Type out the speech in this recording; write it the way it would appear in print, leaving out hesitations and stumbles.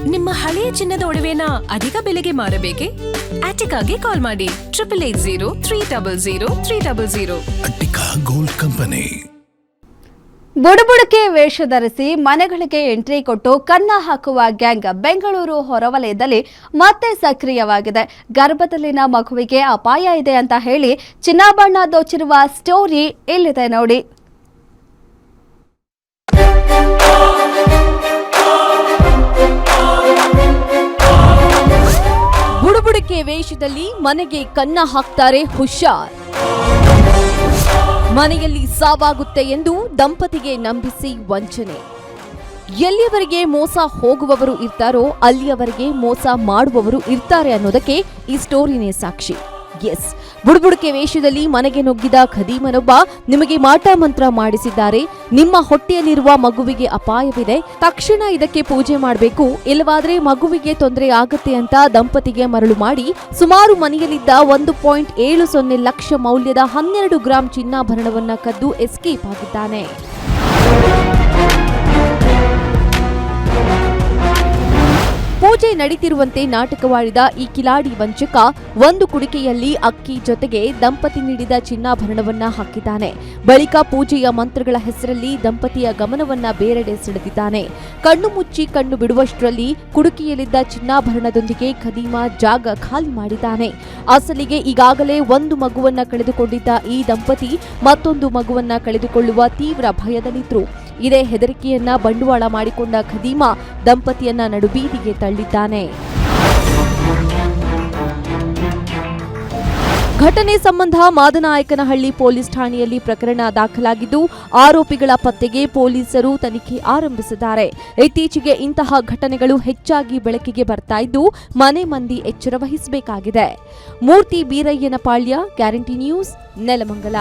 ನಿಮ್ಮ ಹಳೆಯ ಚಿನ್ನದ ಒಡವೆನ ಅಧಿಕ ಬೆಲೆಗೆ ಮಾರಬೇಕೆ? ಆಟಿಕಾಗೆ ಕಾಲ್ ಮಾಡಿ 8880 ಅಟ್ಟಿಕಾ ಗೋಲ್ಡ್ ಕಂಪನಿ. ಬುಡುಬುಡುಕೆ ವೇಷ ಧರಿಸಿ ಮನೆಗಳಿಗೆ ಎಂಟ್ರಿ ಕೊಟ್ಟು ಕನ್ನ ಹಾಕುವ ಗ್ಯಾಂಗ್ ಬೆಂಗಳೂರು ಹೊರವಲಯದಲ್ಲಿ ಮತ್ತೆ ಸಕ್ರಿಯವಾಗಿದೆ. ಗರ್ಭದಲ್ಲಿನ ಮಗುವಿಗೆ ಅಪಾಯ ಇದೆ ಅಂತ ಹೇಳಿ ಚಿನ್ನಾಭರಣ ದೋಚಿರುವ ಸ್ಟೋರಿ ಇಲ್ಲಿದೆ ನೋಡಿ. ಬುಡುಬುಡುಕೆ ವೇಷದಲ್ಲಿ ಮನೆಗೆ ಕನ್ನ ಹಾಕ್ತಾರೆ ಹುಷಾರ್. ಮನೆಯಲ್ಲಿ ಸಾವಾಗುತ್ತೆ ಎಂದು ದಂಪತಿಗೆ ನಂಬಿಸಿ ವಂಚನೆ. ಎಲ್ಲಿಯವರೆಗೆ ಮೋಸ ಹೋಗುವವರು ಇರ್ತಾರೋ ಅಲ್ಲಿಯವರೆಗೆ ಮೋಸ ಮಾಡುವವರು ಇರ್ತಾರೆ ಅನ್ನೋದಕ್ಕೆ ಈ ಸ್ಟೋರಿನೇ ಸಾಕ್ಷಿ. ಎಸ್, ಬುಡುಬುಡುಕೆ ವೇಷದಲ್ಲಿ ಮನೆಗೆ ನುಗ್ಗಿದ ಖದೀಮನೊಬ್ಬ ನಿಮಗೆ ಮಾಟ ಮಂತ್ರ ಮಾಡಿಸಿದ್ದಾರೆ, ನಿಮ್ಮ ಹೊಟ್ಟೆಯಲ್ಲಿರುವ ಮಗುವಿಗೆ ಅಪಾಯವಿದೆ, ತಕ್ಷಣ ಇದಕ್ಕೆ ಪೂಜೆ ಮಾಡಬೇಕು, ಇಲ್ಲವಾದ್ರೆ ಮಗುವಿಗೆ ತೊಂದರೆ ಆಗತ್ತೆ ಅಂತ ದಂಪತಿಗೆ ಮರಳು ಮಾಡಿ ಸುಮಾರು ಮನೆಯಲ್ಲಿದ್ದ 1.70 ಲಕ್ಷ ಮೌಲ್ಯದ 12 ಗ್ರಾಂ ಚಿನ್ನಾಭರಣವನ್ನ ಕದ್ದು ಎಸ್ಕೇಪ್ ಆಗಿದ್ದಾನೆ. ಪೂಜೆ ನಡೀತಿರುವಂತೆ ನಾಟಕವಾಡಿದ ಈ ಕಿಲಾಡಿ ವಂಚಕ ಒಂದು ಕುಡಿಕೆಯಲ್ಲಿ ಅಕ್ಕಿ ಜೊತೆಗೆ ದಂಪತಿ ನೀಡಿದ ಚಿನ್ನಾಭರಣವನ್ನ ಹಾಕಿದ್ದಾನೆ. ಬಳಿಕ ಪೂಜೆಯ ಮಂತ್ರಗಳ ಹೆಸರಲ್ಲಿ ದಂಪತಿಯ ಗಮನವನ್ನ ಬೇರೆಡೆ ಸೆಳೆದಿದ್ದಾನೆ. ಕಣ್ಣು ಮುಚ್ಚಿ ಕಣ್ಣು ಬಿಡುವಷ್ಟರಲ್ಲಿ ಕುಡಿಕೆಯಲ್ಲಿದ್ದ ಚಿನ್ನಾಭರಣದೊಂದಿಗೆ ಖದೀಮ ಜಾಗ ಖಾಲಿ ಮಾಡಿದ್ದಾನೆ. ಅಸಲಿಗೆ ಈಗಾಗಲೇ ಒಂದು ಮಗುವನ್ನ ಕಳೆದುಕೊಂಡಿದ್ದ ಈ ದಂಪತಿ ಮತ್ತೊಂದು ಮಗುವನ್ನ ಕಳೆದುಕೊಳ್ಳುವ ತೀವ್ರ ಭಯದಲ್ಲಿದ್ರು. ಇದೇ ಹೆದರಿಕೆಯನ್ನ ಬಂಡವಾಳ ಮಾಡಿಕೊಂಡ ಖದೀಮ ದಂಪತಿಯನ್ನ ನಡುಬೀದಿಗೆ ತಳ್ಳಿದ್ದಾನೆ. ಘಟನೆ ಸಂಬಂಧ ಮಾದನಾಯಕನಹಳ್ಳಿ ಪೊಲೀಸ್ ಠಾಣೆಯಲ್ಲಿ ಪ್ರಕರಣ ದಾಖಲಾಗಿದ್ದು ಆರೋಪಿಗಳ ಪತ್ತೆಗೆ ಪೊಲೀಸರು ತನಿಖೆ ಆರಂಭಿಸಿದ್ದಾರೆ. ಇತ್ತೀಚೆಗೆ ಇಂತಹ ಘಟನೆಗಳು ಹೆಚ್ಚಾಗಿ ಬೆಳಕಿಗೆ ಬರ್ತಾ ಇದ್ದು ಮನೆ ಮಂದಿ ಎಚ್ಚರ ವಹಿಸಬೇಕಾಗಿದೆ. ಮೂರ್ತಿ ಬೀರಯ್ಯನಪಾಳ್ಯ, ಗ್ಯಾರಂಟಿ ನ್ಯೂಸ್, ನೆಲಮಂಗಲ.